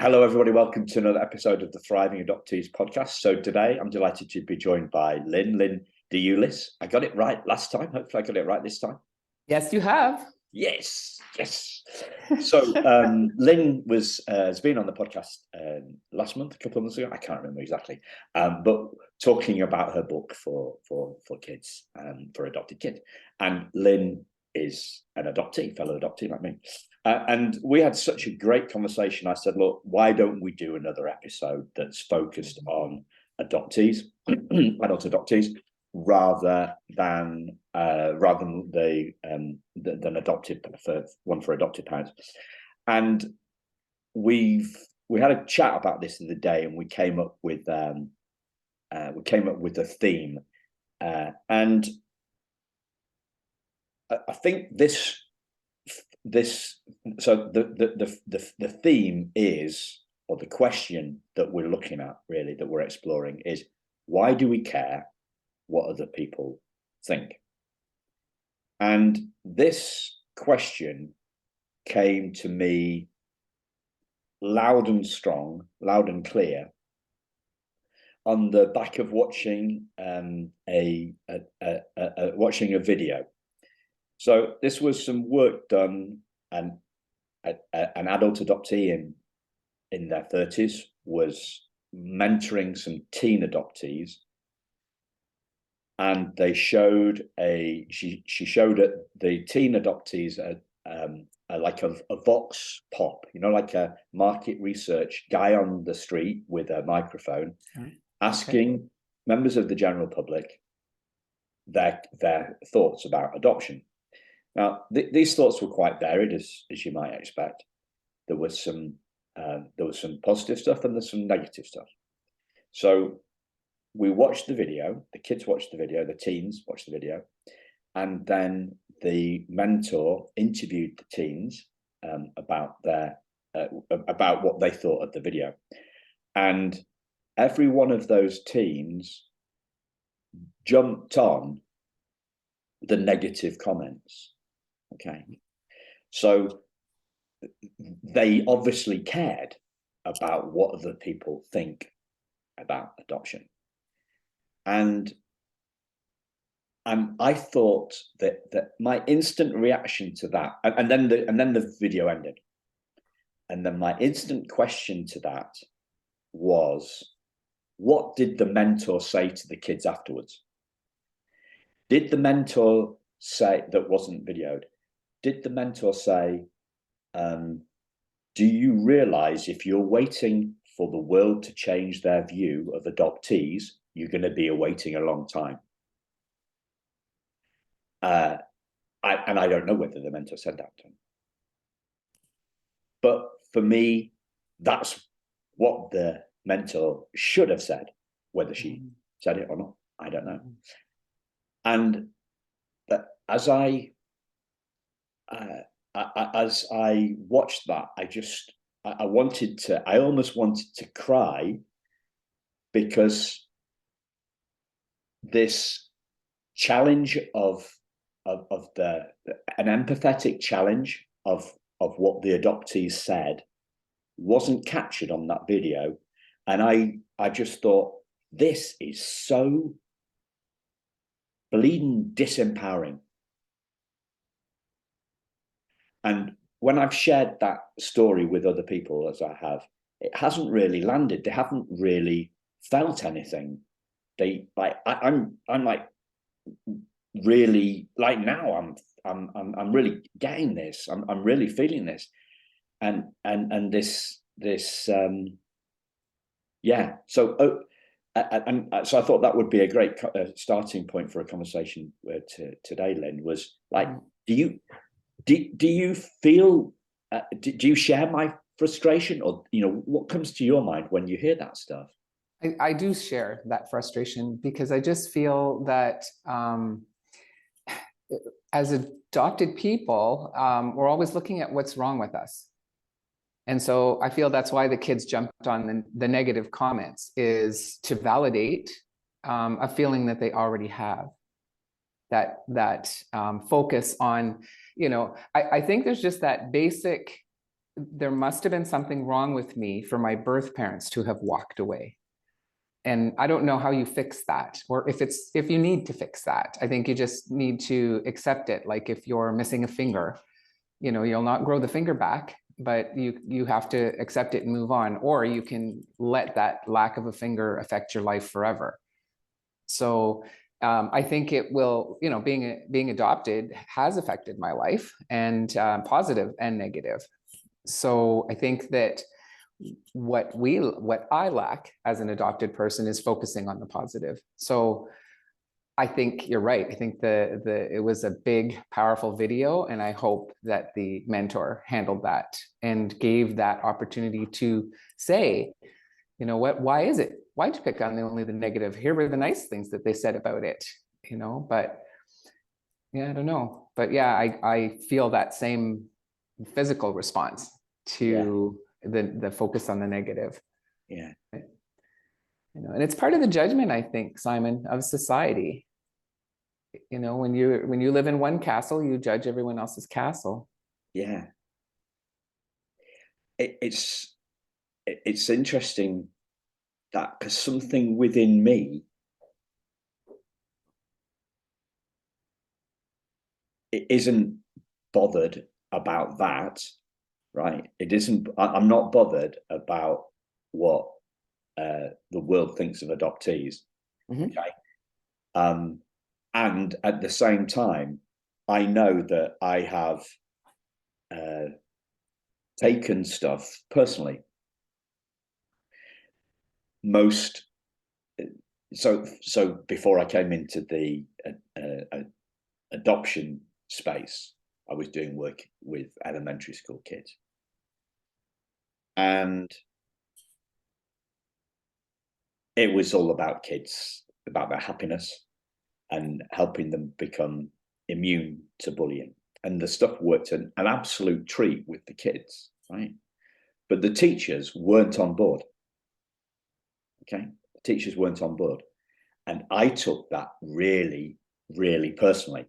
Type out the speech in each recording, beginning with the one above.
Hello, everybody. Welcome to another episode of the Thriving Adoptees podcast. So today I'm delighted to be joined by Lynn Deiulis. I got it right last time. Hopefully I got it right this time. Yes, you have. Yes. So Lynn has been on the podcast last month, a couple of months ago. I can't remember exactly, but talking about her book for kids, for adopted kids. And Lynn is an adoptee, fellow adoptee like me. And we had such a great conversation. I said, look, why don't we do another episode that's focused on adoptees, adult adoptees, rather than the adopted, for adopted parents. And we had a chat about this the other day, and we came up with a theme, and I think so the theme is, or the question that we're looking at, really, that we're exploring, is why do we care what other people think? And this question came to me loud and strong, loud and clear, on the back of watching watching a video. So this was some work done, and an adult adoptee in their 30s was mentoring some teen adoptees, and they showed she showed the teen adoptees like a vox pop, like a market research guy on the street with a microphone, asking members of the general public their thoughts about adoption. Now, these thoughts were quite varied, as you might expect. There was some positive stuff, and there's some negative stuff. So we watched the video. The kids watched the video. The teens watched the video, and then the mentor interviewed the teens about what they thought of the video. And every one of those teens jumped on the negative comments. Okay, so they obviously cared about what other people think about adoption, and I thought that my instant reaction to that, and then the video ended, and then my instant question to that was, what did the mentor say to the kids afterwards? Did the mentor say, that wasn't videoed, did the mentor say, do you realize if you're waiting for the world to change their view of adoptees, you're going to be awaiting a long time? I don't know whether the mentor said that to him. But for me, that's what the mentor should have said. Whether she said it or not, I don't know. And as I watched that, I almost wanted to cry, because this challenge of an empathetic challenge of what the adoptees said wasn't captured on that video. And I just thought, this is so bleeding disempowering. And when I've shared that story with other people, as I have, it hasn't really landed. They haven't really felt anything. I'm like, really, like, now I'm really getting this. I'm really feeling this, and this yeah. So so I thought that would be a great starting point for a conversation today. Lynn, was like, do you feel? Do you share my frustration, or what comes to your mind when you hear that stuff? I do share that frustration, because I just feel that as adopted people, we're always looking at what's wrong with us. And so I feel that's why the kids jumped on the negative comments, is to validate a feeling that they already have. That focus on, I think there's just that basic there must have been something wrong with me for my birth parents to have walked away. And I don't know how you fix that, or if you need to fix that. I think you just need to accept it. Like if you're missing a finger, you know, you'll not grow the finger back, but you have to accept it and move on, or you can let that lack of a finger affect your life forever. So I think it will, you know, being adopted has affected my life, and positive and negative. So I think that what I lack as an adopted person is focusing on the positive. So I think you're right. I think it was a big, powerful video, and I hope that the mentor handled that and gave that opportunity to say, you know what, why'd you pick on only the negative? Here were the nice things that they said about it, you know, but yeah, I don't know. But yeah, I feel that same physical response to the focus on the negative. Yeah. You know, and it's part of the judgment, I think, Simon, of society. You know, when you live in one castle, you judge everyone else's castle. Yeah. It's interesting that, because something within me, it isn't bothered about that, right? It isn't. I'm not bothered about what the world thinks of adoptees. Mm-hmm. Okay. And at the same time, I know that I have taken stuff personally. So before I came into the adoption space, I was doing work with elementary school kids, and it was all about kids, about their happiness, and helping them become immune to bullying. And the stuff worked an absolute treat with the kids, right? But the teachers weren't on board. Okay, the teachers weren't on board, and I took that really, really personally.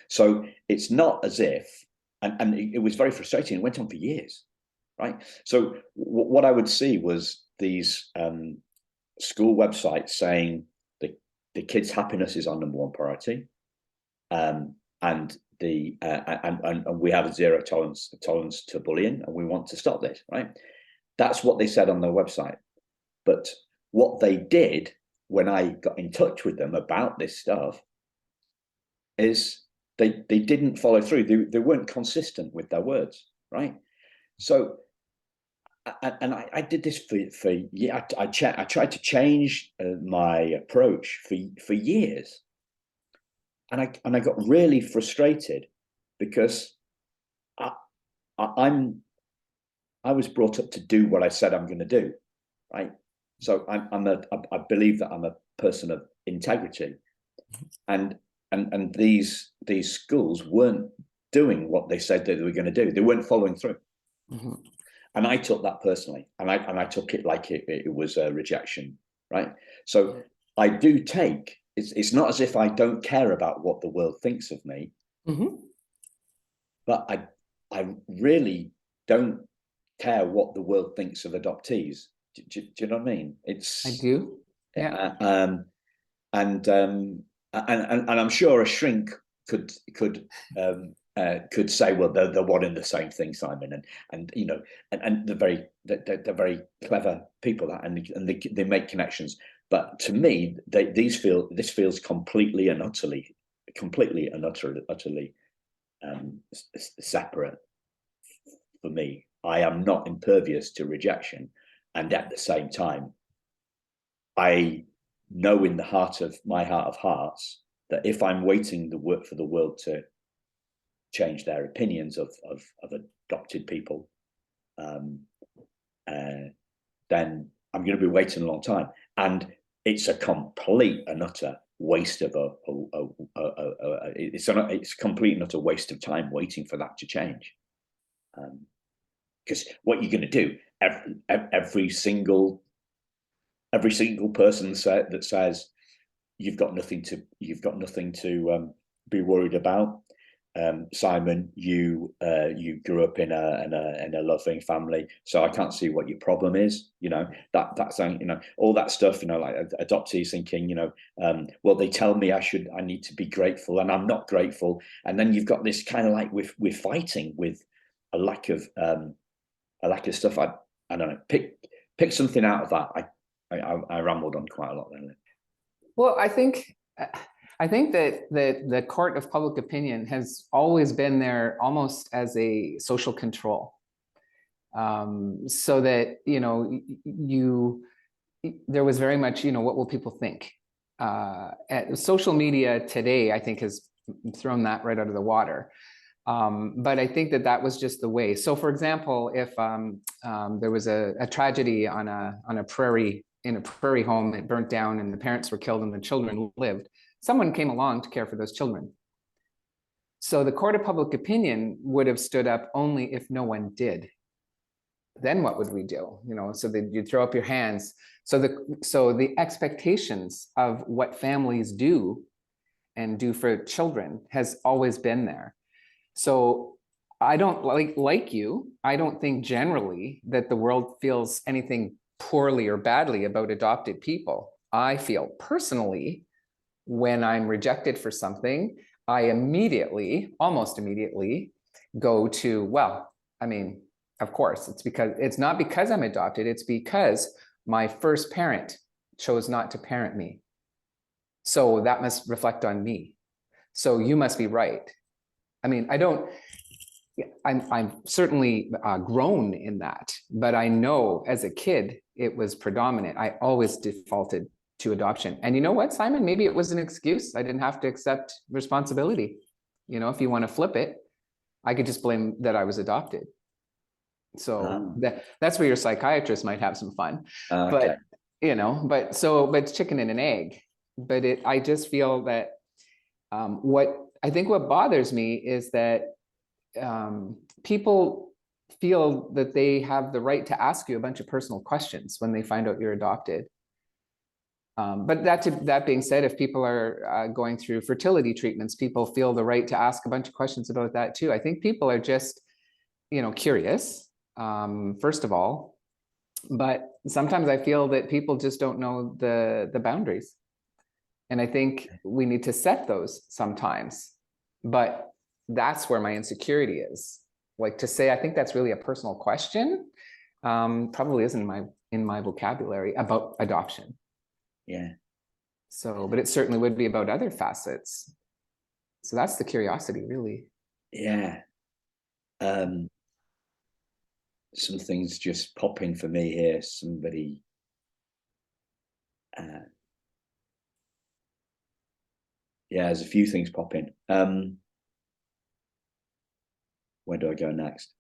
So it's not as if, and it was very frustrating. It went on for years, right? So what I would see was these school websites saying the kids' happiness is our number one priority, and we have a zero tolerance to bullying, and we want to stop this, right? That's what they said on their website. But what they did when I got in touch with them about this stuff is they didn't follow through. They weren't consistent with their words, right? So, and I did this for yeah. I tried to change my approach for years, and I got really frustrated because I was brought up to do what I said I'm going to do, right? So I believe that I'm a person of integrity, and these schools weren't doing what they said that they were going to do. They weren't following through. Mm-hmm. And I took that personally, and I took it like it was a rejection, right? So I do take, it's not as if I don't care about what the world thinks of me, mm-hmm. but I really don't care what the world thinks of adoptees. Do you know what I mean? I do. Yeah. And I'm sure a shrink could say, well, they're one and the same thing, Simon, and you know, and they're very clever people, and they make connections. But to me, this feels completely and utterly separate for me. I am not impervious to rejection, and at the same time, I know in the heart of hearts that if I'm waiting for the world to change their opinions of adopted people, then I'm going to be waiting a long time, and it's a complete and utter waste of it's a complete and utter waste of time waiting for that to change. Because what you're going to do, every single person that says you've got nothing to be worried about, Simon, you grew up in a loving family, so I can't see what your problem is. That's all that stuff. Like adoptees thinking, well, they tell me I need to be grateful, and I'm not grateful. And then you've got this kind of like we're fighting with a lack of stuff. I don't know. Pick something out of that. I rambled on quite a lot then. Well, I think that the court of public opinion has always been there almost as a social control, so that there was very much what will people think. Social media today, I think, has thrown that right out of the water. But I think that was just the way. So, for example, if there was a tragedy on a prairie, in a prairie home, it burnt down and the parents were killed and the children lived, someone came along to care for those children. So the court of public opinion would have stood up only if no one did. Then what would we do? So that you'd throw up your hands. So the expectations of what families do and do for children has always been there. So I don't like you. I don't think generally that the world feels anything poorly or badly about adopted people. I feel personally, when I'm rejected for something, I almost immediately go to, well, I mean, of course, it's not because I'm adopted, it's because my first parent chose not to parent me. So that must reflect on me. So you must be right. I mean, I'm certainly grown in that, but I know as a kid, it was predominant. I always defaulted to adoption. And you know what, Simon, maybe it was an excuse. I didn't have to accept responsibility. If you want to flip it, I could just blame that I was adopted. So that's where your psychiatrist might have some fun. Okay. But it's chicken and an egg. But I just feel that what bothers me is that people feel that they have the right to ask you a bunch of personal questions when they find out you're adopted. But that being said, if people are going through fertility treatments, people feel the right to ask a bunch of questions about that too. I think people are just, curious, first of all, but sometimes I feel that people just don't know the boundaries. And I think we need to set those sometimes, but that's where my insecurity is. Like, to say, I think that's really a personal question, probably isn't in my vocabulary about adoption. Yeah. So, but it certainly would be about other facets. So that's the curiosity, really. Yeah. Something's just popping for me here. Somebody. There's a few things popping. Where do I go next?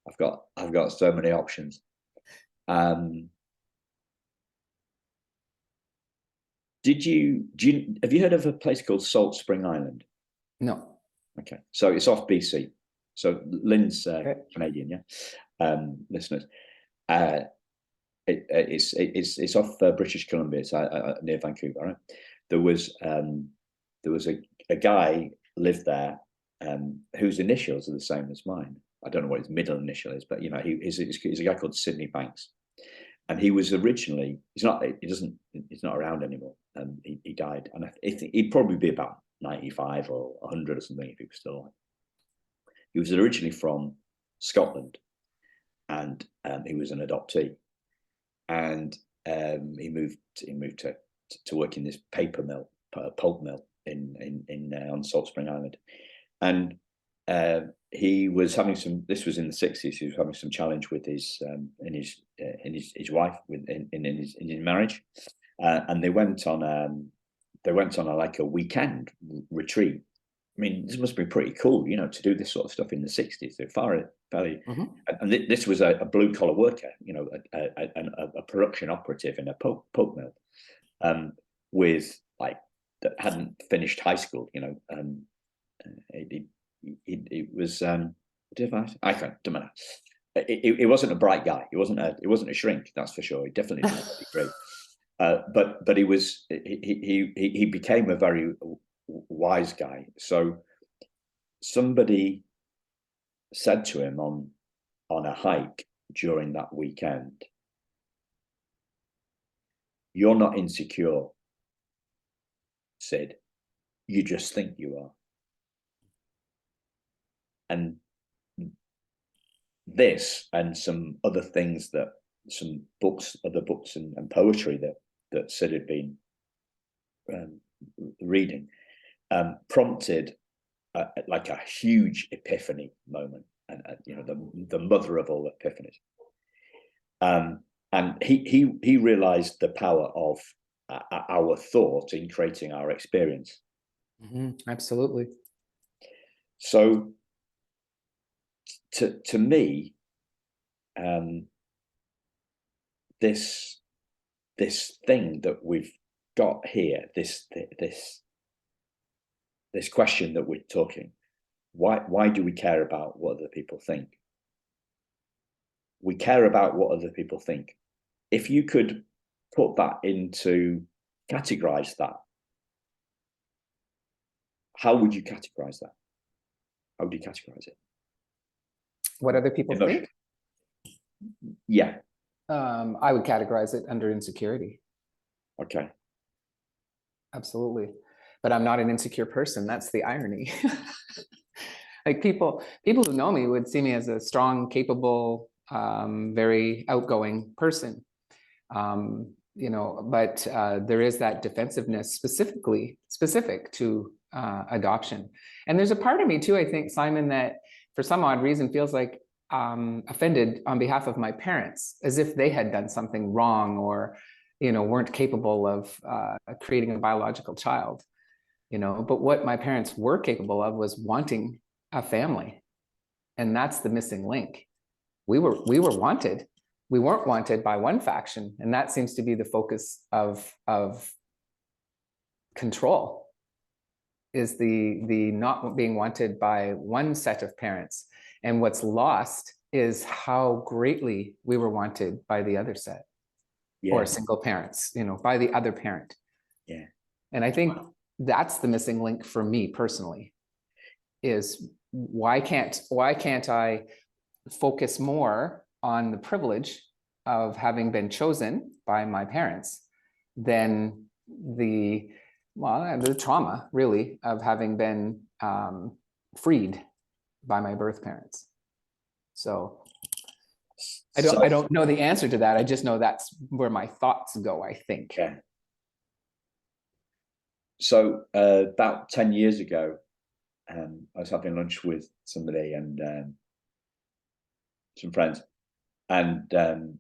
I've got so many options. Have you heard of a place called Salt Spring Island? No. Okay, so it's off BC. So Lynn's Canadian, yeah. Listeners, it's off British Columbia. It's near Vancouver. Right? There was a guy lived there whose initials are the same as mine. I don't know what his middle initial is, but he's a guy called Sydney Banks, and he was originally he's not around anymore. He died, and I think he'd probably be about 95 or 100 or something if he was still alive. He was originally from Scotland, and he was an adoptee, and he moved to work in this pulp mill on Salt Spring Island, and he was having some. This was in the 60s. He was having some challenge with his wife in his marriage, and they went on a weekend retreat. I mean, this must be pretty cool, to do this sort of stuff in the 60s. They're fairly, and this was a blue collar worker, a production operative in a pulp mill, with that hadn't finished high school, it was I can't don't matter. It wasn't a bright guy. It wasn't a shrink, that's for sure. He definitely didn't have a degree. But he became a very wise guy. So somebody said to him on a hike during that weekend, "You're not insecure, Sid. You just think you are." And this and some other things, that some books, other books and poetry that Sid had been reading, prompted like a huge epiphany moment, and you know, the mother of all epiphanies. And he realized the power of our thought in creating our experience. Absolutely. So to me, this thing that we've got here, this question that we're talking, why do we care about what other people think? We care about what other people think. If you could put that into, categorize that, how would you categorize that? How would you categorize it? What other people think? Yeah. I would categorize it under insecurity. Okay. Absolutely. But I'm not an insecure person. That's the irony. Like people who know me would see me as a strong, capable, very outgoing person. You know, but there is that defensiveness specific to adoption. And there's a part of me too, I think, Simon, that for some odd reason feels like offended on behalf of my parents, as if they had done something wrong, or, you know, weren't capable of creating a biological child, you know. But what my parents were capable of was wanting a family. And that's the missing link. We were wanted. We weren't wanted by one faction. And that seems to be the focus of control, is the not being wanted by one set of parents. And what's lost is how greatly we were wanted by the other set. Yeah. Or single parents, you know, by the other parent. Yeah. And I think that's the missing link for me personally, is why can't I focus more on the privilege of having been chosen by my parents than the trauma, really, of having been freed by my birth parents. So I don't know the answer to that. I just know that's where my thoughts go, I think. Yeah. So about 10 years ago, I was having lunch with somebody and some friends, and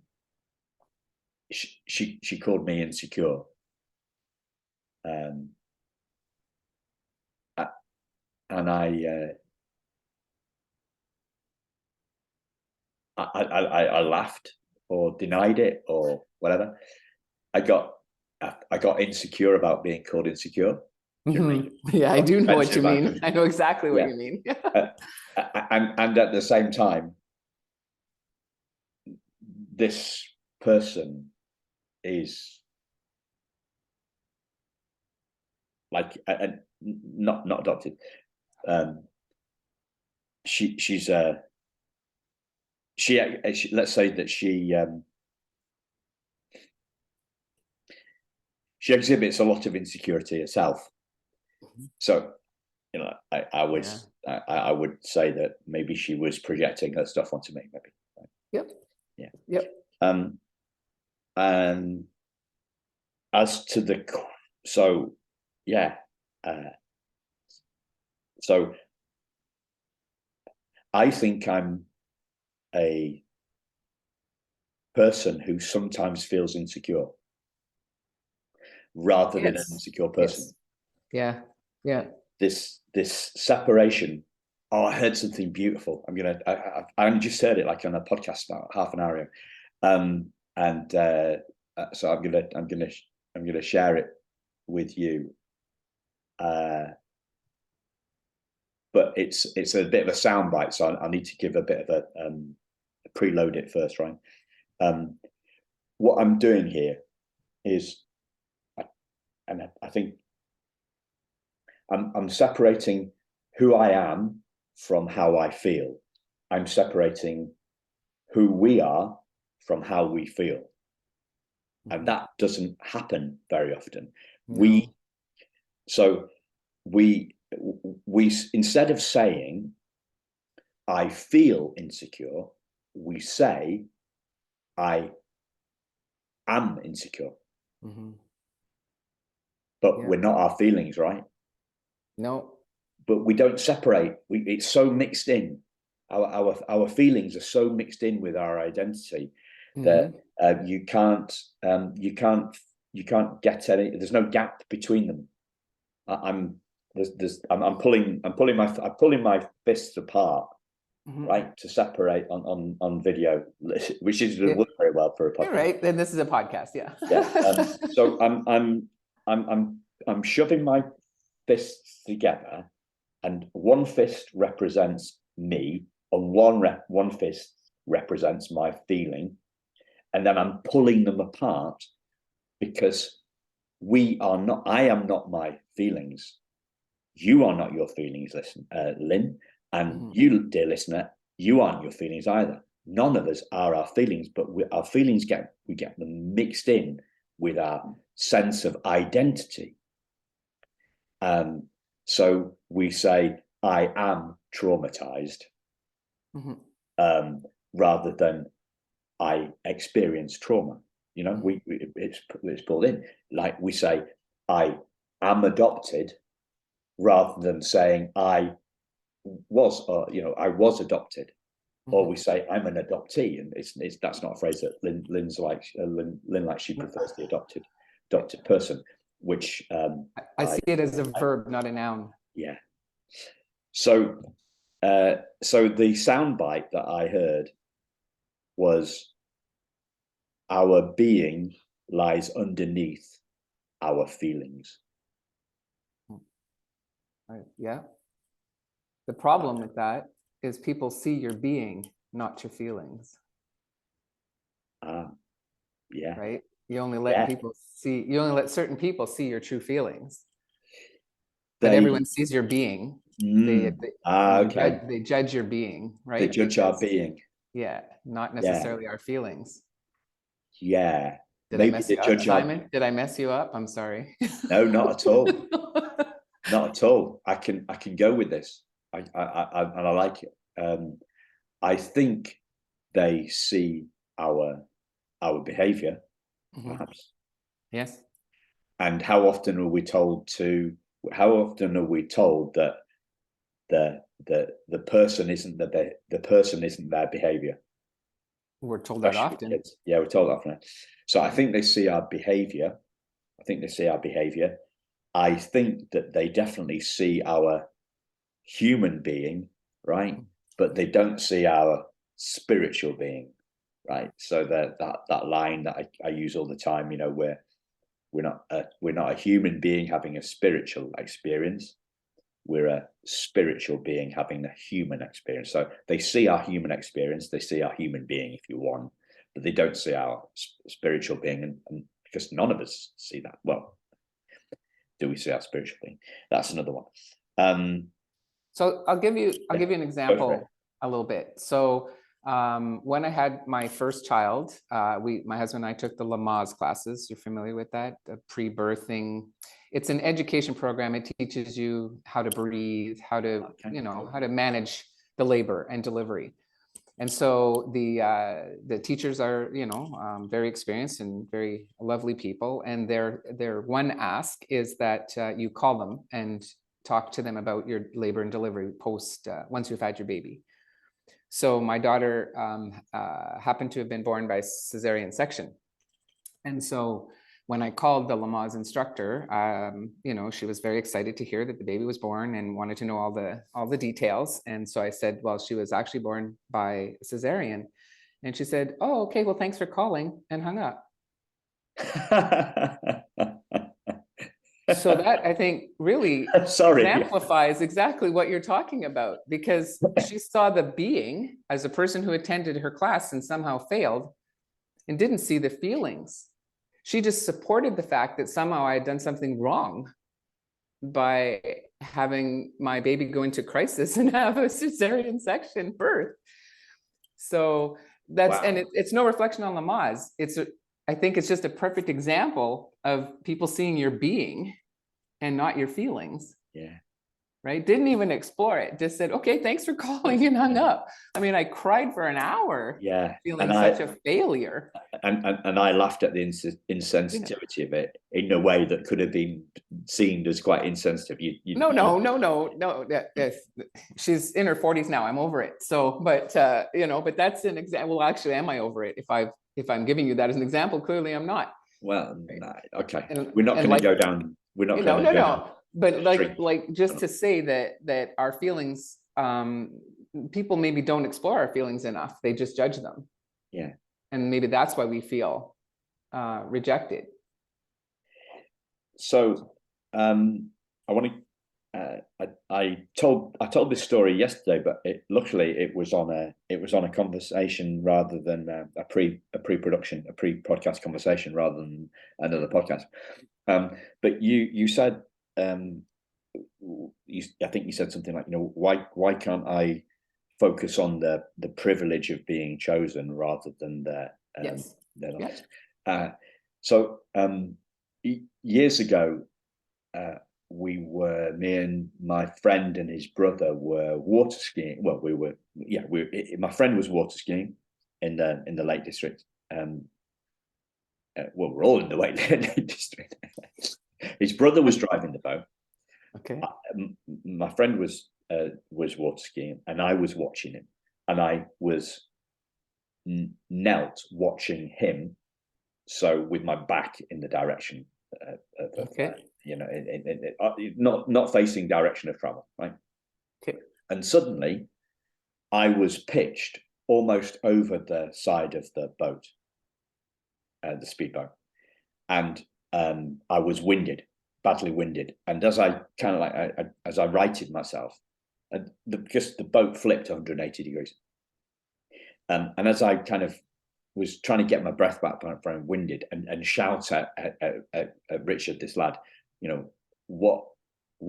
she called me insecure. And I laughed or denied it or whatever. I got insecure about being called insecure. Yeah, I do know what you mean. I know exactly what you mean. And at the same time, this person is like not adopted. She's let's say that she exhibits a lot of insecurity herself. So, you know, I would say that maybe she was projecting her stuff onto me, maybe. Right? Yep. Yeah. Yep. And as to the, so I think I'm a person who sometimes feels insecure rather than an insecure person. Yes. Yeah. This separation. Oh, I heard something beautiful. I only just heard it like on a podcast about half an hour ago. So I'm gonna share it with you. But it's a bit of a soundbite, so I need to give a bit of a preload it first, right? What I'm doing here is, and I think I'm separating who I am from how I feel. I'm separating who we are from how we feel. And that doesn't happen very often. No. We instead of saying, I feel insecure, we say, I am insecure. But we're not our feelings, right? No. But we don't separate. It's so mixed in. Our feelings are so mixed in with our identity that you can't get any. There's no gap between them. I'm pulling my fists apart, right, to separate on video, which doesn't work very well for a podcast. You're right. Then this is a podcast, yeah. So I'm shoving my fists together, and one fist represents me, and one fist represents my feeling, and then I'm pulling them apart because I am not my feelings. You are not your feelings, Lynn, and you, dear listener, you aren't your feelings either. None of us are our feelings, but our feelings we get them mixed in with our sense of identity. So we say, I am traumatized, rather than I experience trauma. You know, it's pulled in. Like we say, I am adopted, rather than saying I was adopted. Or we say I'm an adoptee, and that's not a phrase that Lynn likes. She prefers the adopted person, which I see it as a verb, not a noun. Yeah. So the soundbite that I heard was, our being lies underneath our feelings. Right. Yeah. The problem with that is people see your being, not your feelings. Yeah. Right. You only let certain people see your true feelings. But everyone sees your being. They judge your being, right? They judge our being. Yeah, not necessarily our feelings. Yeah. Did I mess you up, Simon? Did I mess you up? I'm sorry. No, not at all. Not at all. I can go with this. I like it. I think they see our behavior, perhaps. Yes. And how often are we told that the person isn't their behavior? We're told that often. Kids. Yeah, we're told that often. So I think they see our behavior. I think that they definitely see our human being, right? But they don't see our spiritual being, right? So that line that I use all the time, you know, where we're not a human being having a spiritual experience. We're a spiritual being having a human experience. So they see our human experience, they see our human being, if you want, but they don't see our spiritual being, and because none of us see that. Well, do we see our spiritual being? That's another one. So I'll give you an example a little bit. So when I had my first child, my husband and I took the Lamaze classes. You're familiar with that? Pre-birthing. It's an education program. It teaches you how to breathe, how to manage the labor and delivery. And so the teachers are, very experienced and very lovely people. And their one ask is that you call them and talk to them about your labor and delivery once you've had your baby. So my daughter happened to have been born by cesarean section. And so when I called the Lamaze instructor, she was very excited to hear that the baby was born and wanted to know all the details. And so I said, well, she was actually born by cesarean. And she said, oh, okay, well, thanks for calling, and hung up. So that, I think, really amplifies exactly what you're talking about, because she saw the being as a person who attended her class and somehow failed and didn't see the feelings. She just supported the fact that somehow I had done something wrong by having my baby go into crisis and have a cesarean section birth. So that's, Wow. and it's no reflection on Lamaze. I think it's just a perfect example of people seeing your being and not your feelings. Yeah. Right? Didn't even explore it. Just said, okay, thanks for calling, and hung up. I mean, I cried for an hour. Yeah. Feeling such a failure. And I laughed at the insensitivity of it in a way that could have been seen as quite insensitive. No. She's in her 40s now. I'm over it. So, but but that's an example. Well, actually, am I over it? If I'm giving you that as an example, clearly I'm not. Well, no, okay. And, we're not going to go down. We're not going to go down. But like just to say that our feelings, people maybe don't explore our feelings enough. They just judge them. Yeah. And maybe that's why we feel rejected. So I want to. I told this story yesterday, but luckily it was on a conversation rather than a pre-podcast conversation rather than another podcast. But you said. I think you said something like, why can't I focus on the privilege of being chosen rather than the yes. So years ago, me and my friend and his brother were water skiing. Well, my friend was water skiing in the Lake District. Well, we're all in the Lake District. His brother was driving the boat. Okay. My friend was water skiing, and I was watching him, and I was knelt watching him, so with my back in the direction not facing direction of travel, right? Okay. And suddenly, I was pitched almost over the side of the boat, the speedboat, and I was badly winded. And as I as I righted myself, because the boat flipped 180 degrees, and as I kind of was trying to get my breath back from winded and shout at Richard, this lad, what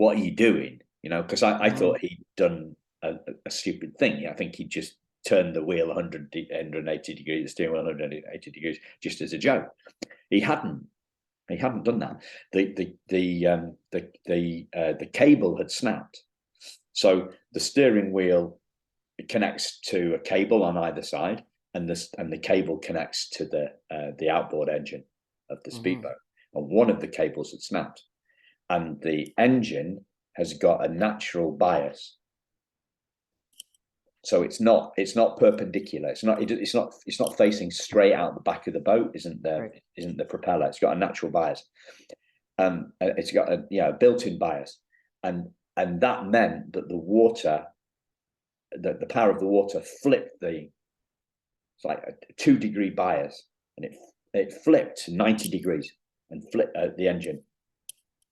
are you doing? Because I thought he'd done a stupid thing. I think he just turned the wheel 180 degrees, the steering wheel 180 degrees, just as a joke. He hadn't done that. The cable had snapped, so the steering wheel connects to a cable on either side, and the cable connects to the outboard engine of the speedboat. And one of the cables had snapped, and the engine has got a natural bias. So it's not perpendicular. It's not facing straight out the back of the boat. Isn't the propeller? It's got a natural bias. It's got a built-in bias, and that meant that the water, the power of the water flipped it's like a 2-degree bias, and it flipped 90 degrees and flipped the engine,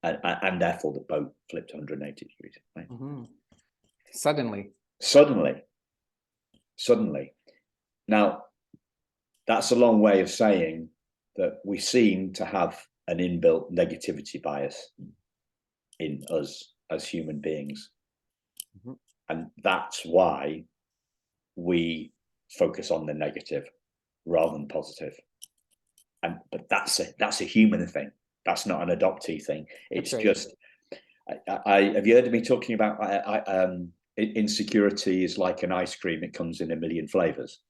and therefore the boat flipped 180 degrees. Right? Suddenly. Now, that's a long way of saying that we seem to have an inbuilt negativity bias in us as human beings. And that's why we focus on the negative rather than positive. But that's a human thing. That's not an adoptee thing. It's just, have you heard of me talking about insecurity is like an ice cream? It comes in a million flavors.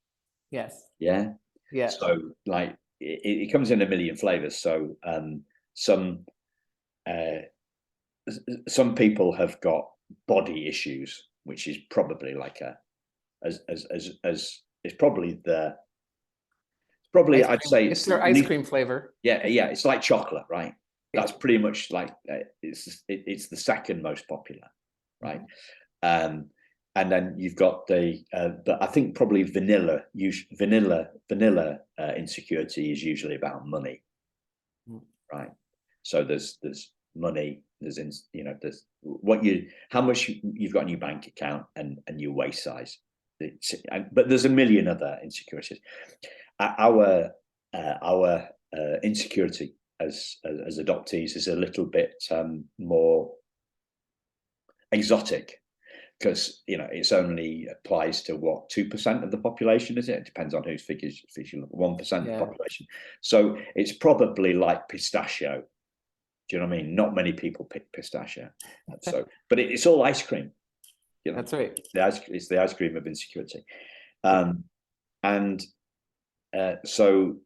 Yes. Yeah. Yeah. So like it comes in a million flavors. So some people have got body issues, which is probably like I'd say it's their ice cream flavor. Yeah, it's like chocolate, right? That's pretty much like it's the second most popular, right? And then you've got I think probably vanilla insecurity is usually about money, right? So there's money, there's how much you've got in your bank account and your waist size. But there's a million other insecurities. Our insecurity as adoptees is a little bit more exotic, because it's only applies to what, 2% of the population, is it? It depends on whose figures you look. 1% of the population. So it's probably like pistachio. Do you know what I mean? Not many people pick pistachio. So, but it's all ice cream. That's right. It's the ice cream of insecurity. So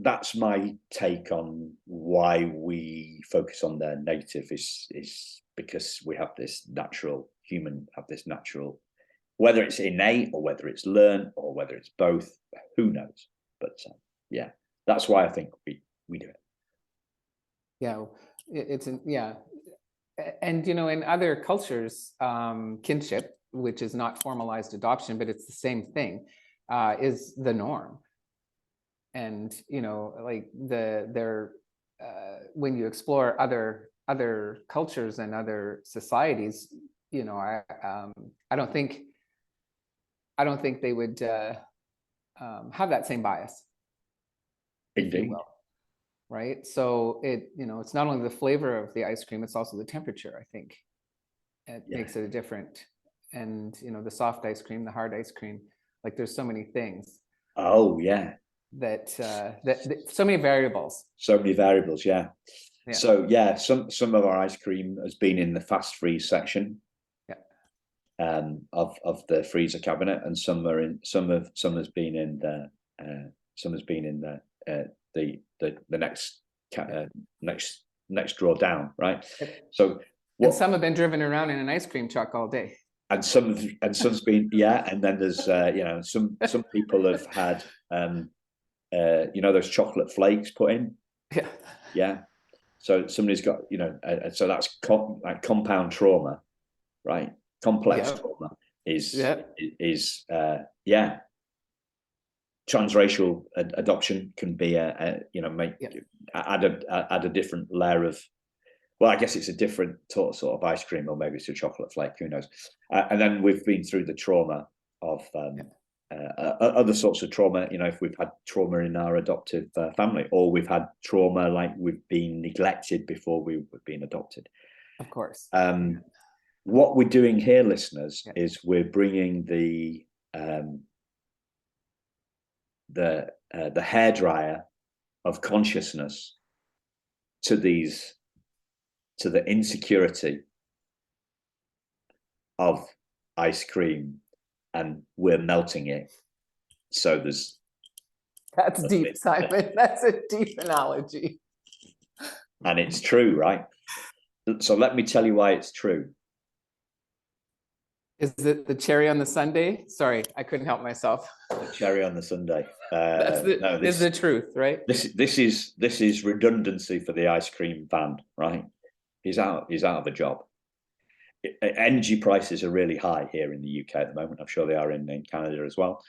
that's my take on why we focus on the negative is because we have this natural, whether it's innate or whether it's learned or whether it's both, who knows? But that's why I think we do it. Yeah, and in other cultures, kinship, which is not formalized adoption, but it's the same thing, is the norm. And like when you explore other cultures and other societies, I don't think they would have that same bias. Indeed. Right. So it's not only the flavor of the ice cream, it's also the temperature. I think it makes it a different, and the soft ice cream, the hard ice cream, like there's so many things. Oh yeah. That so many variables. Yeah. So some of our ice cream has been in the fast freeze section of the freezer cabinet, and some has been in the next drawer down, right? So and some have been driven around in an ice cream truck all day. And some's been and then there's some people have had those chocolate flakes put in. Yeah. So somebody's got, so that's compound trauma, right? Complex trauma is transracial adoption can be add a different layer of, well, I guess it's a different sort of ice cream, or maybe it's a chocolate flake, who knows? And then we've been through the trauma of other sorts of trauma, if we've had trauma in our adoptive family, or we've had trauma like we've been neglected before we've been adopted. Of course. What we're doing here, listeners, is we're bringing the hairdryer of consciousness to the insecurity of ice cream, and we're melting it. So that's deep, Simon. That's a deep analogy. And it's true, right? So let me tell you why it's true. Is it the cherry on the sundae? Sorry, I couldn't help myself. The cherry on the sundae. Is the truth, right? This is redundancy for the ice cream fan, right? He's out of a job. Energy prices are really high here in the UK at the moment. I'm sure they are in Canada as well.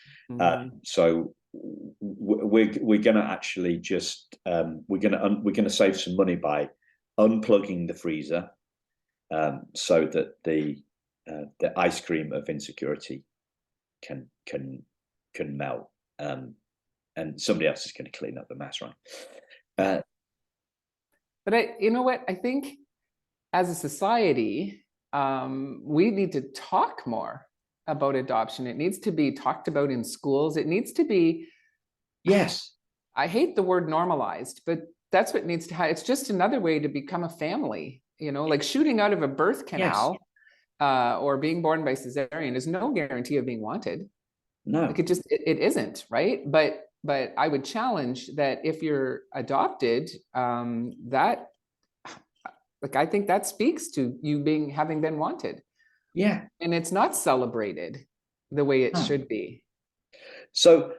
So we're going to actually just we're going to save some money by unplugging the freezer, so that the ice cream of insecurity can melt, and somebody else is going to clean up the mess, right? But I think as a society, we need to talk more about adoption. It needs to be talked about in schools. It needs to be, yes, I hate the word normalized, but that's what needs to happen. It's just another way to become a family, like shooting out of a birth canal, or being born by cesarean is no guarantee of being wanted. No, like it isn't, right? But I would challenge that if you're adopted, I think that speaks to you having been wanted. Yeah. And it's not celebrated the way it should be. So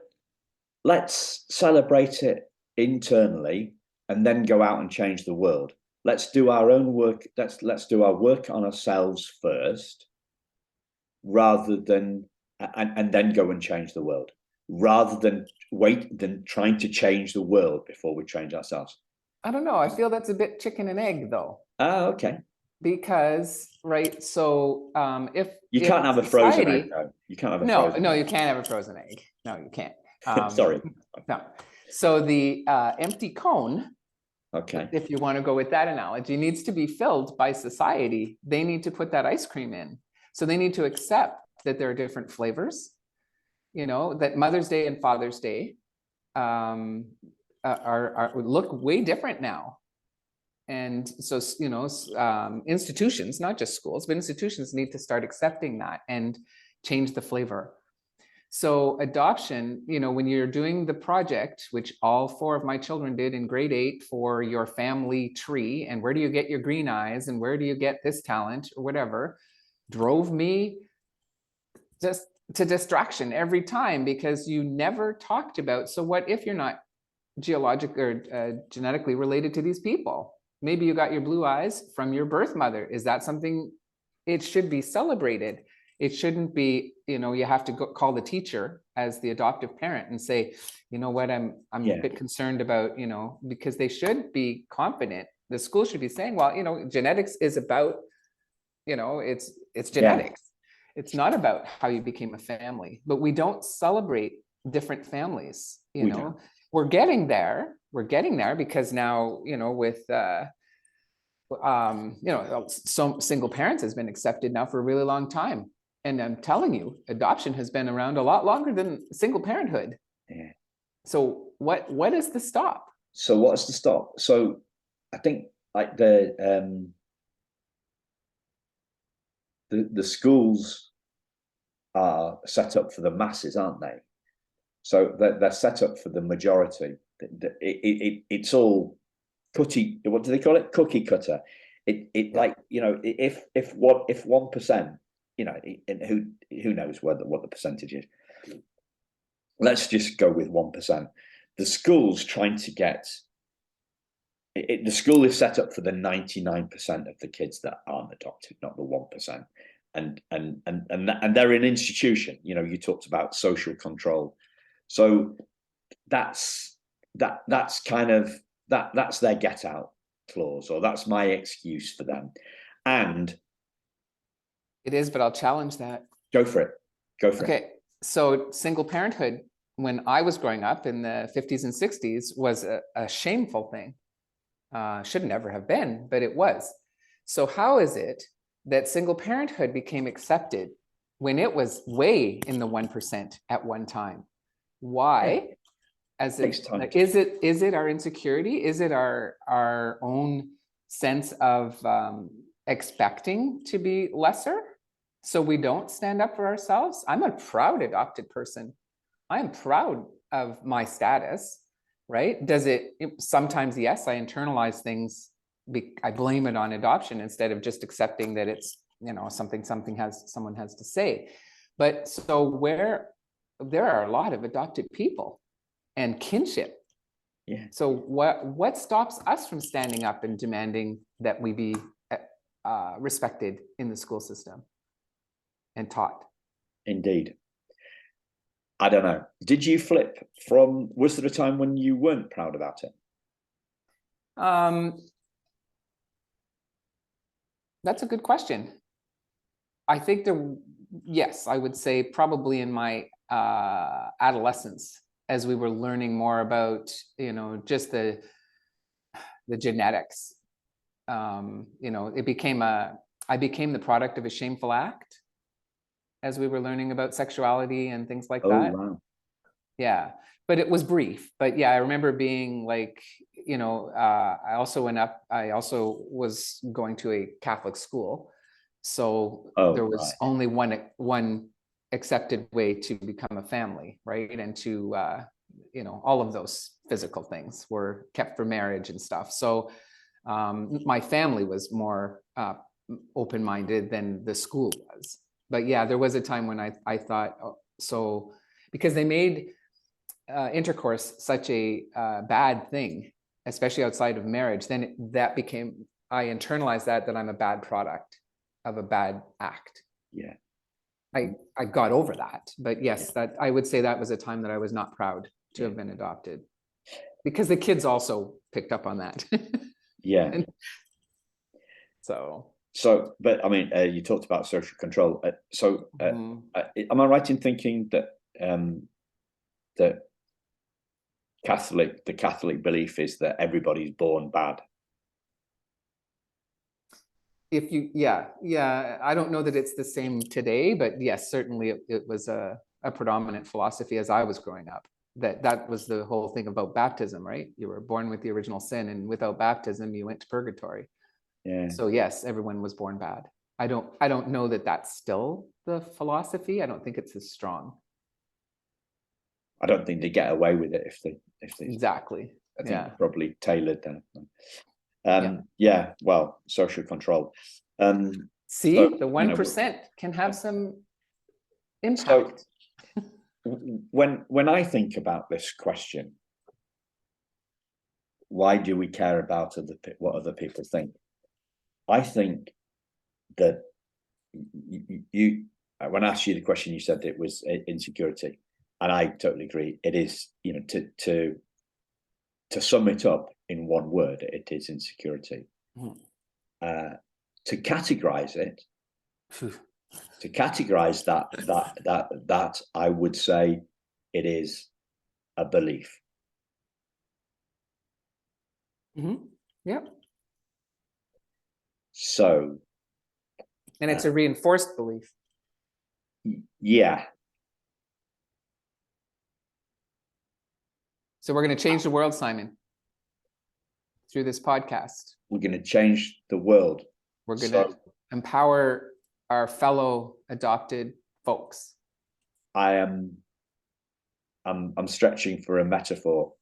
let's celebrate it internally and then go out and change the world. Let's do our own work. Let's do our work on ourselves first, rather than and then go and change the world, rather than trying to change the world before we change ourselves. I don't know. I feel that's a bit chicken and egg, though. Okay. Because so if you can't have a frozen egg, though. You can't have a frozen egg. You can't have a frozen egg. No, you can't. Sorry. No. So the empty cone Okay. If you want to go with that analogy, needs to be filled by society. They need to put that ice cream in. So they need to accept that there are different flavors, you know, that Mother's Day and Father's Day look way different now. And so, you know, institutions, not just schools, but institutions need to start accepting that and change the flavor. So adoption, you know, when you're doing the project, which all 4 of my children did in grade 8 for your family tree, and where do you get your green eyes and where do you get this talent or whatever, drove me just to distraction every time, because you never talked about, so what if you're not geologic or genetically related to these people? Maybe you got your blue eyes from your birth mother. Is that something? It should be celebrated. It shouldn't be, you know, you have to go call the teacher as the adoptive parent and say, you know what, I'm a bit concerned about, you know, because they should be confident. The school should be saying, well, you know, genetics is about, you know, it's genetics. It's not about how you became a family, but we don't celebrate different families, you know. We're getting there because now, you know, with you know, so single parents has been accepted now for a really long time. And I'm telling you, adoption has been around a lot longer than single parenthood. Yeah. So what is the stop? So what's the stop? So I think like the schools are set up for the masses, aren't they? So they're set up for the majority. It's all cookie. What do they call it? Cookie cutter. Like, you know, if 1%, you know, who knows what the percentage is. Let's just go with 1%. The school's trying to get. The school is set up for the 99% of the kids that aren't adopted, not the 1%. And they're an institution. You know, you talked about social control. So that's kind of that's their get out clause, or that's my excuse for them. And it is, but I'll challenge that. Go for it. Okay, so single parenthood, when I was growing up in the 50s and 60s, was a shameful thing. Should never have been, but it was. So how is it that single parenthood became accepted when it was way in the 1% at one time? Why? As it, is it our insecurity? Is it our own sense of expecting to be lesser, so we don't stand up for ourselves? I'm a proud adopted person. I'm proud of my status, right? Does it sometimes? Yes, I internalize things. I blame it on adoption instead of just accepting that it's, you know, someone has to say. But so where there are a lot of adopted people and kinship. Yeah. So what stops us from standing up and demanding that we be respected in the school system and taught? Indeed. I don't know. Did you flip from? Was there a time when you weren't proud about it? That's a good question. I think yes, I would say probably in my adolescence, as we were learning more about, you know, just the genetics. You know, I became the product of a shameful act as we were learning about sexuality and things like that. Wow. Yeah, but it was brief. But yeah, I remember being like, you know, I also was going to a Catholic school. So there was only one accepted way to become a family, right? And to, you know, all of those physical things were kept for marriage and stuff. So my family was more open-minded than the school was. But yeah, there was a time when I thought, so because they made intercourse such a bad thing, especially outside of marriage, then I internalized that I'm a bad to of a bad act. Yeah. I got over that, but yes, that I would say that was a time that I was not proud to have been adopted, because the kids also picked up on that. Yeah. So, but I mean, you talked about social control. Am I right in thinking that that the Catholic belief is that everybody's born bad. If you, yeah, I don't know that it's the same today, but yes, certainly it was a predominant philosophy as I was growing up. That was the whole thing about baptism, right? You were born with the original sin, and without baptism, you went to purgatory. Yeah. So yes, everyone was born bad. I don't know that that's still the philosophy. I don't think it's as strong. I don't think they get away with it if they exactly. I think probably tailored then. Well, social control. See, so, the 1% can have some impact. So when I think about this question, why do we care about what other people think? I think that you when I asked you the question, you said it was insecurity, and I totally agree. It is, to sum it up in one word, it is insecurity. To categorize it, that I would say it is a belief. Yep. So, and it's a reinforced belief. Yeah. So we're going to change the world, Simon, through this podcast. We're going to change the world. We're going to empower our fellow adopted folks. I'm stretching for a metaphor.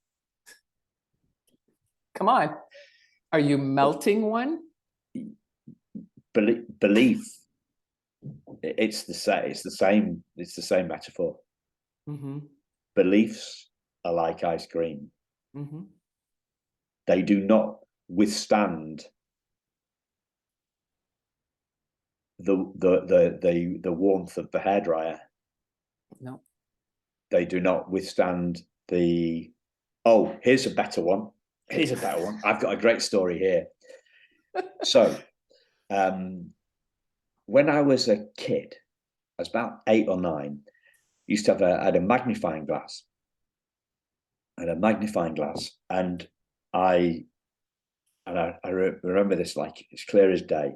Come on. Are you melting one? Belief. It's the same metaphor. Beliefs are like ice cream. They do not withstand the warmth of the hairdryer. No. They do not withstand here's a better one. I've got a great story here. So, when I was a kid, I was about 8 or 9, used to I had a magnifying glass. And I remember this like it's clear as day.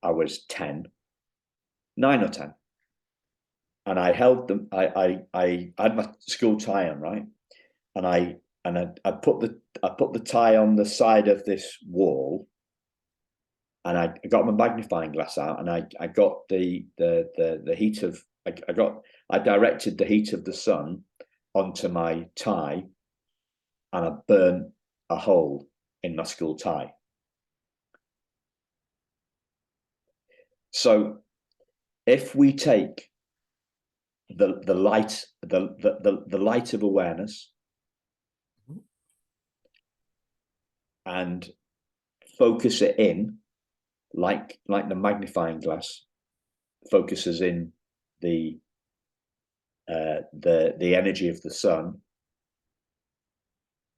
I was 9 or 10, and I held them. I had my school tie on, right, and I put the tie on the side of this wall, and I got my magnifying glass out, and I got the heat of I directed the heat of the sun onto my tie, and I burnt a hole in my school tie. So if we take the light of awareness and focus it in, like the magnifying glass focuses in the energy of the sun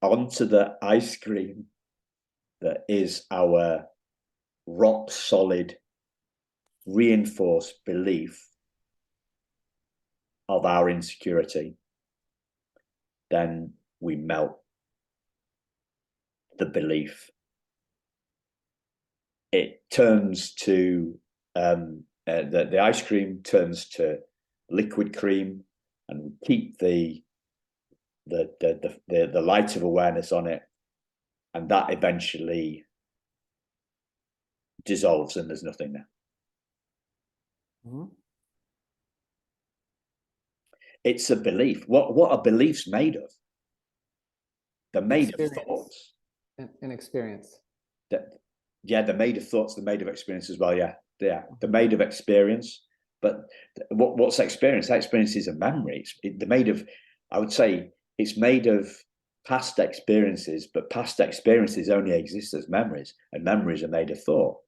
onto the ice cream that is our rock solid reinforced belief of our insecurity, then we melt the belief. It turns to the ice cream turns to liquid cream, and we keep the light of awareness on it, and that eventually dissolves and there's nothing there. It's a belief. What are beliefs made of? They're made of thoughts. An experience. They're made of thoughts. They're made of experience as well. Yeah. They're made of experience. But what's experience? That experience is a memory. They're made of, I would say, it's made of past experiences, but past experiences only exist as memories, and memories are made of thought.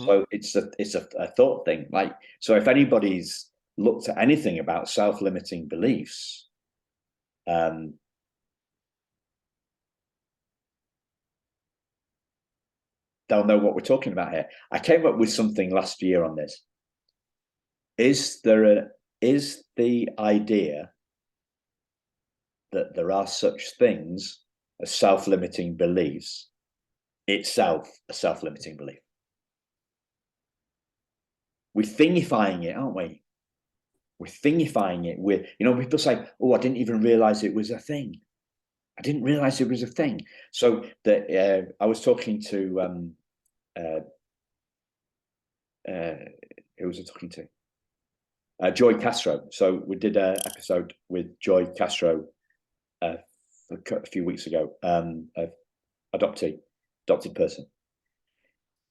So it's a thought thing. Like, so if anybody's looked at anything about self-limiting beliefs, they'll know what we're talking about here. I came up with something last year on this. Is the idea that there are such things as self-limiting beliefs itself a self-limiting belief. We're thingifying it, aren't we? We're thingifying it. We're, you know, people say, oh, I didn't even realize it was a thing. I didn't realize it was a thing. So that I was talking to who was I talking to? Joy Castro. So we did an episode with Joy Castro a few weeks ago, adopted person.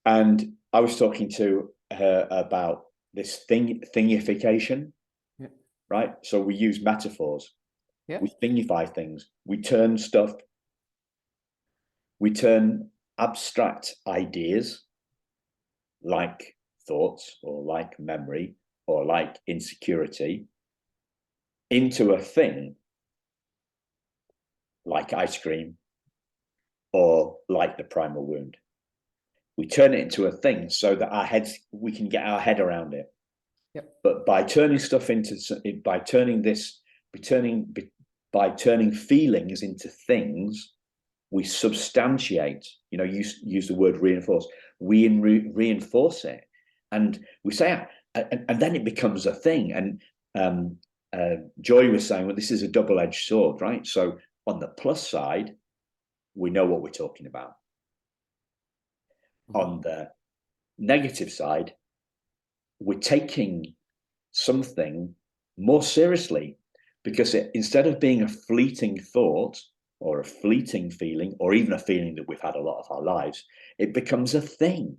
And I was talking to her about this thingification, right? So we use metaphors. We thingify things. We turn abstract ideas like thoughts or like memory or like insecurity into a thing like ice cream or like the primal wound. We turn it into a thing so that we can get our head around it. Yep. But by turning feelings into things, we substantiate, you know, use the word reinforce. We reinforce it. And we say, and then it becomes a thing. And Joy was saying, well, this is a double-edged sword, right? So on the plus side, we know what we're talking about. Mm-hmm. On the negative side, we're taking something more seriously, because instead of being a fleeting thought or a fleeting feeling, or even a feeling that we've had a lot of our lives, it becomes a thing.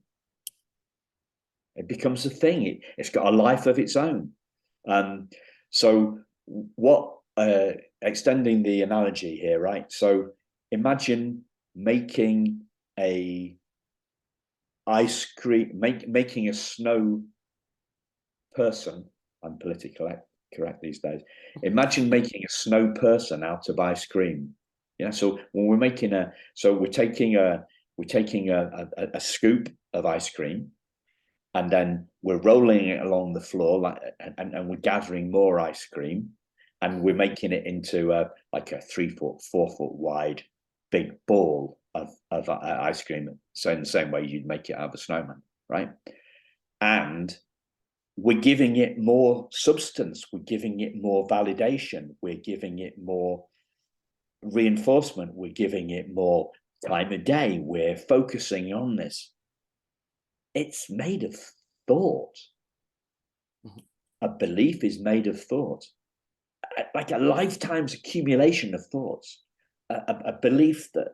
It becomes a thing. It's got a life of its own. So what, extending the analogy here, right? So imagine making a ice cream, making a snow person. I'm politically correct these days. Imagine making a snow person out of ice cream. Yeah. So when we're taking a scoop of ice cream, and then we're rolling it along the floor, and we're gathering more ice cream, and we're making it into like a 3 foot, 4 foot wide big ball of ice cream. So in the same way you'd make it out of a snowman, right? And we're giving it more substance. We're giving it more validation. We're giving it more reinforcement. We're giving it more time of day. We're focusing on this. It's made of thought. Mm-hmm. A belief is made of thought, like a lifetime's accumulation of thoughts. A belief that,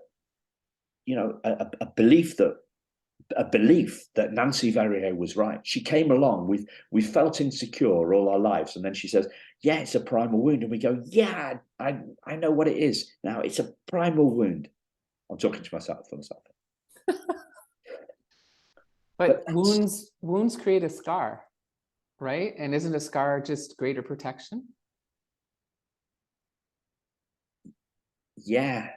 you know, a belief that Nancy Verrier was right. She came along, we felt insecure all our lives, and then she says, yeah, it's a primal wound. And we go, yeah, I know what it is now. It's a primal wound. I'm talking to myself for myself. But wounds create a scar, right? And isn't a scar just greater protection? Yeah.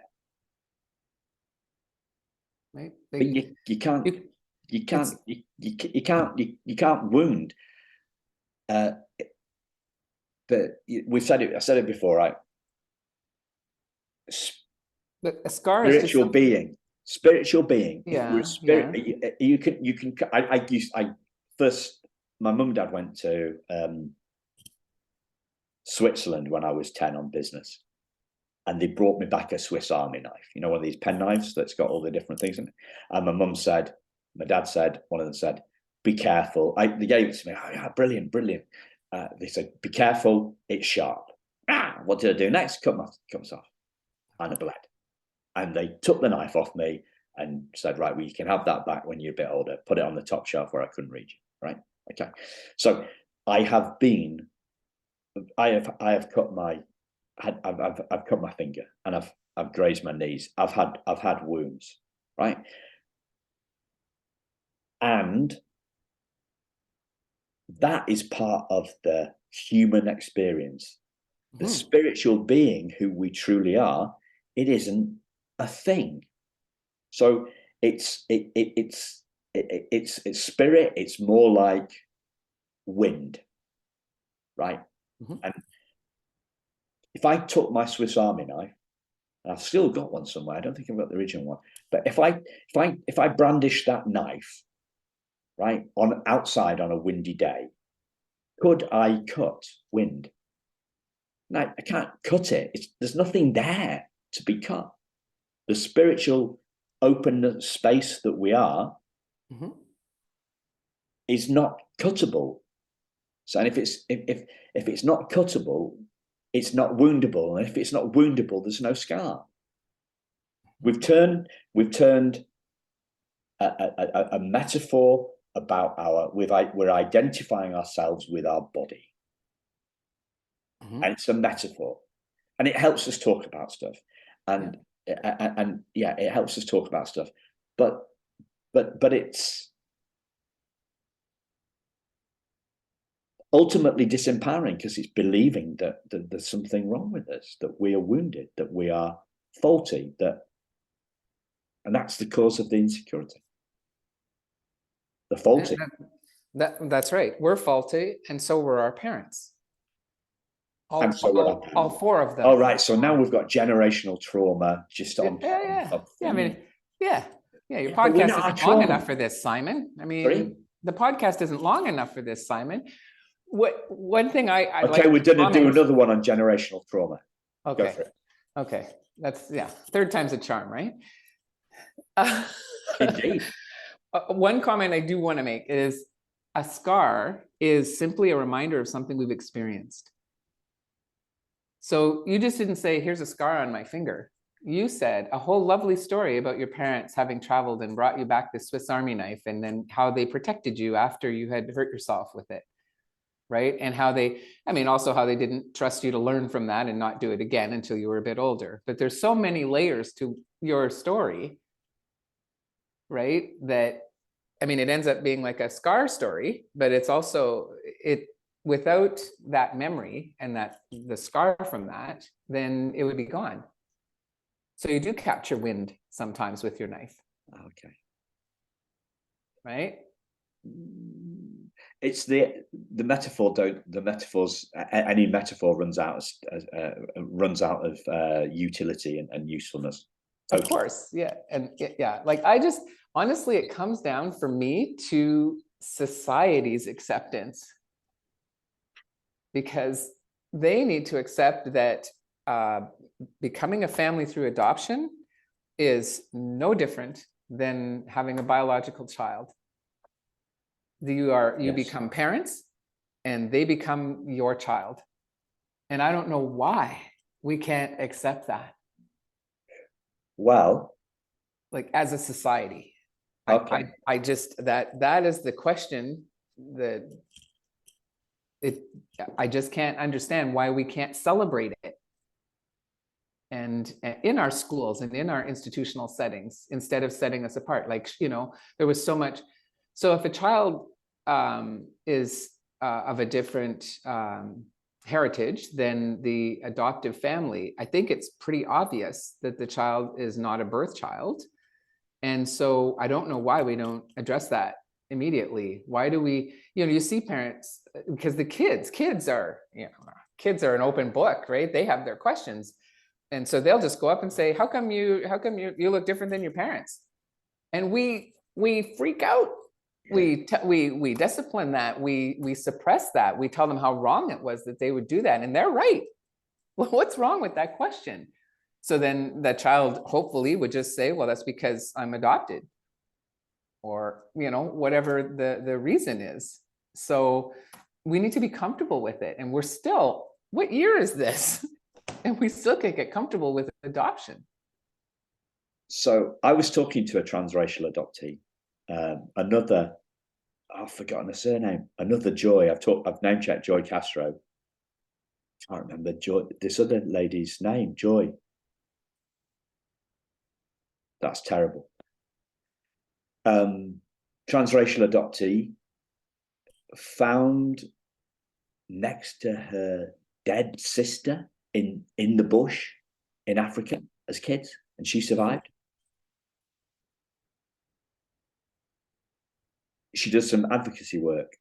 Right. But you can't wound. But I said it before, right? But a scar spiritual is just spiritual being. Yeah, if you're a spirit, yeah. you can. I first, my mum and dad went to Switzerland when I was 10 on business, and they brought me back a Swiss Army knife. You know, one of these pen knives that's got all the different things in it. And my dad said, one of them said, "Be careful." They gave it to me. Oh, yeah, brilliant. They said, "Be careful, it's sharp." What did I do next? Cut myself, and it bled. And they took the knife off me and said, right, well, you can have that back when you're a bit older. Put it on the top shelf where I couldn't reach it, right? Okay. So I've cut my finger, and I've grazed my knees. I've had wounds, right? And that is part of the human experience. The spiritual being who we truly are, it isn't a thing. So it's spirit. It's more like wind, right? Mm-hmm. And if I took my Swiss Army knife, and I've still got one somewhere, I don't think I've got the original one, but if I brandish that knife, right, on outside on a windy day, could I cut wind? No, I can't cut it. There's nothing there to be cut. The spiritual open space that we are is not cuttable. So, and if it's not cuttable, it's not woundable, and if it's not woundable, there's no scar. We've turned a metaphor about we're identifying ourselves with our body, and it's a metaphor, and it helps us talk about stuff, and it helps us talk about stuff, but it's ultimately disempowering because it's believing that there's something wrong with us, that we are wounded, that we are faulty, and that's the cause of the insecurity. The faulty. That's right. We're faulty, and so were our parents. And so were our parents. All four of them. Oh, right. So now we've got generational trauma just on. Yeah. I mean, yeah. Your podcast isn't long enough for this, Simon. I mean, the podcast isn't long enough for this, Simon. One thing I okay, like we're going to do another one on generational trauma. Okay. Go for it. Okay. That's third time's a charm, right? Indeed. One comment I do want to make is a scar is simply a reminder of something we've experienced. So you just didn't say, here's a scar on my finger. You said a whole lovely story about your parents having traveled and brought you back this Swiss Army knife, and then how they protected you after you had hurt yourself with it. Right. And also how they didn't trust you to learn from that and not do it again until you were a bit older. But there's so many layers to your story, right? That, I mean, it ends up being like a scar story, but it's also, without that memory and the scar from that, then it would be gone. So you do capture wind sometimes with your knife. Okay. Right? It's the metaphor. The metaphors. Any metaphor runs out of utility and usefulness. Totally. Of course, yeah, and like honestly, it comes down for me to society's acceptance, because they need to accept that becoming a family through adoption is no different than having a biological child. You become parents, and they become your child. And I don't know why we can't accept that. Well, like as a society, okay. I just that is the question I just can't understand why we can't celebrate it. And in our schools and in our institutional settings, instead of setting us apart, like, there was so much. So if a child is of a different heritage than the adoptive family, I think it's pretty obvious that the child is not a birth child. And so I don't know why we don't address that immediately. Why do we, you see parents, because the kids are an open book, right? They have their questions. And so they'll just go up and say, how come you look different than your parents? And we freak out. We discipline that. We suppress that. We tell them how wrong it was that they would do that. And they're right. Well, what's wrong with that question? So then the child hopefully would just say, well, that's because I'm adopted, or, whatever the reason is. So we need to be comfortable with it. And we're still, what year is this? And we still can't get comfortable with adoption. So I was talking to a transracial adoptee, I've forgotten her surname, another Joy. I've name checked Joy Castro. I can't remember this other lady's name, Joy. That's terrible. Transracial adoptee found next to her dead sister in the bush in Africa as kids, and she survived. She does some advocacy work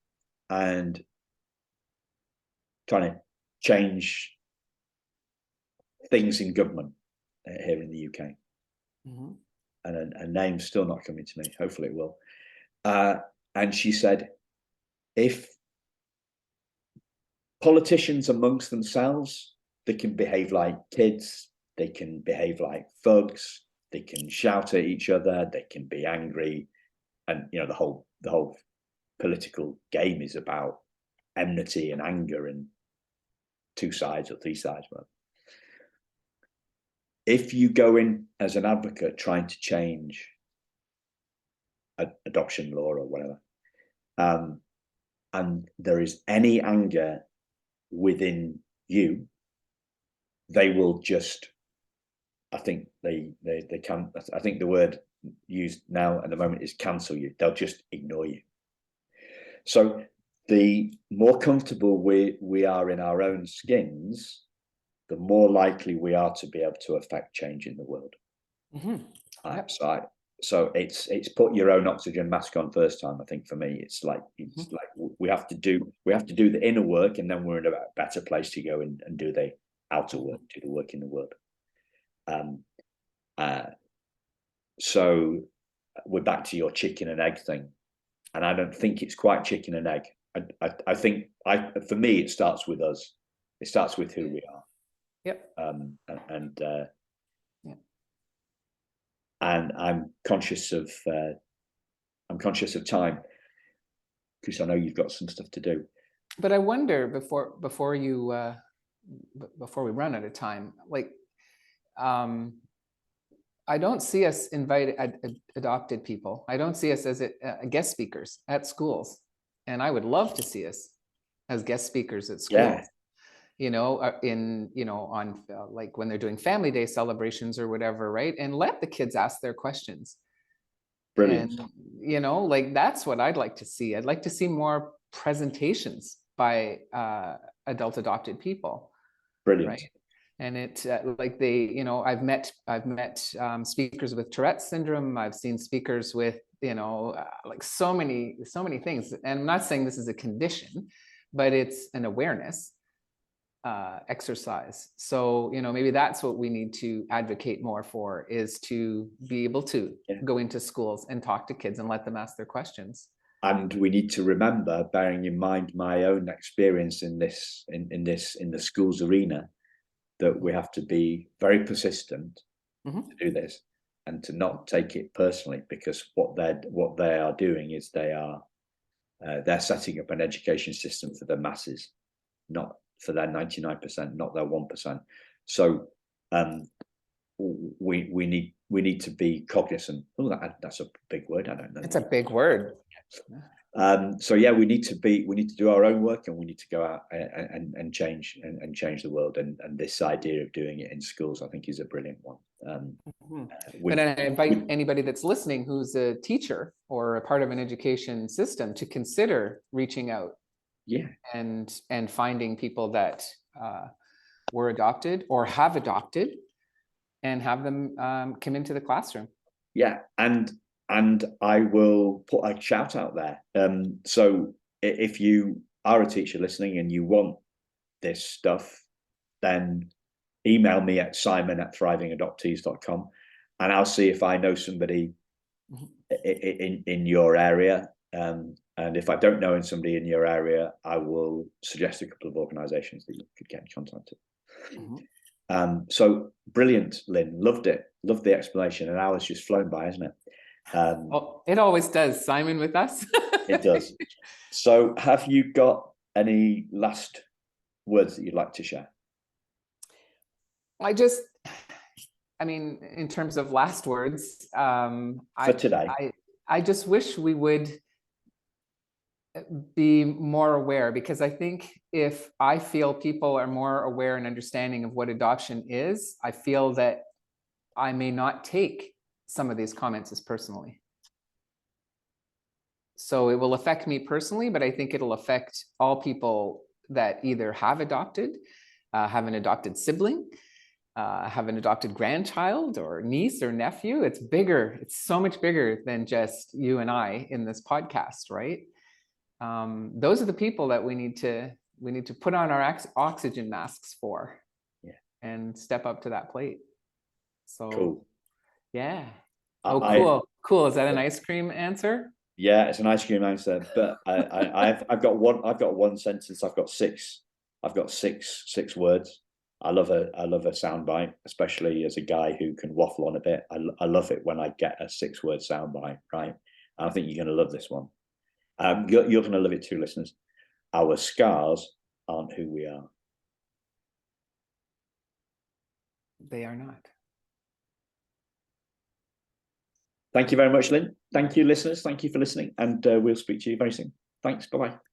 and trying to change things in government here in the UK. Mm-hmm. And a name's still not coming to me. Hopefully it will. And she said, if politicians amongst themselves, they can behave like kids, they can behave like thugs, they can shout at each other, they can be angry, and the whole political game is about enmity and anger and two sides or three sides. But if you go in as an advocate trying to change adoption law or whatever, and there is any anger within you, they will just, I think they can, I think the word used now at the moment is cancel you. They'll just ignore you. So the more comfortable we are in our own skins, the more likely we are to be able to affect change in the world. Mm-hmm. Yep. So it's put your own oxygen mask on first time. I think for me, it's like we have to do the inner work, and then we're in a better place to go and do the outer work, do the work in the world. So we're back to your chicken and egg thing, and I don't think it's quite chicken and egg. I think for me it starts with us. It starts with who we are. Yep. And I'm conscious of time, because I know you've got some stuff to do. But I wonder before we run out of time, like, I don't see us invite adopted people. I don't see us as guest speakers at schools, and I would love to see us as guest speakers at schools. Yeah. On like when they're doing family day celebrations or whatever, right? And let the kids ask their questions. Brilliant. And, like, that's what I'd like to see. I'd like to see more presentations by adult adopted people. Brilliant. Right? And it like I've met speakers with Tourette's syndrome. I've seen speakers with, like so many things. And I'm not saying this is a condition, but it's an awareness exercise. So, maybe that's what we need to advocate more for, is to be able to go into schools and talk to kids and let them ask their questions. And we need to remember, bearing in mind my own experience in the schools arena, that we have to be very persistent to do this, and to not take it personally, because what they are doing is they're setting up an education system for the masses, not for their 99%, not their 1%. So we need to be cognizant. Oh, that's a big word. I don't know. It's a big word. So yeah, we need to do our own work, and we need to go out and change the world. And this idea of doing it in schools, I think, is a brilliant one. And I invite anybody that's listening who's a teacher or a part of an education system to consider reaching out. Yeah. And finding people that were adopted or have adopted, and have them come into the classroom. Yeah. And I will put a shout out there. So if you are a teacher listening and you want this stuff, then email me at simon@thrivingadoptees.com, and I'll see if I know somebody in your area. And if I don't know somebody in your area, I will suggest a couple of organisations that you could get in contact with. So brilliant, Lynn. Loved it. Loved the explanation. An hour's just flown by, isn't it? It always does, Simon, with us. It does. So have you got any last words that you'd like to share? In terms of last words, for today, I just wish we would be more aware, because I think if I feel people are more aware and understanding of what adoption is, I feel that I may not take some of these comments as personally. So it will affect me personally, but I think it'll affect all people that either have adopted, have an adopted sibling, have an adopted grandchild or niece or nephew. It's bigger. It's so much bigger than just you and I in this podcast, right? Those are the people that we need to put on our oxygen masks for. Yeah. and step up to that plate. So Cool. yeah. I, Oh, cool. Cool. Is that an ice cream answer? Yeah, it's an ice cream answer, but I've got one sentence. I've got six words. I love a soundbite, especially as a guy who can waffle on a bit. I love it when I get a 6-word soundbite, right? I think you're going to love this one. You're going to love it too, listeners. Our scars aren't who we are. They are not. Thank you very much, Lynn. Thank you, listeners. Thank you for listening, and we'll speak to you very soon. Thanks. Bye-bye.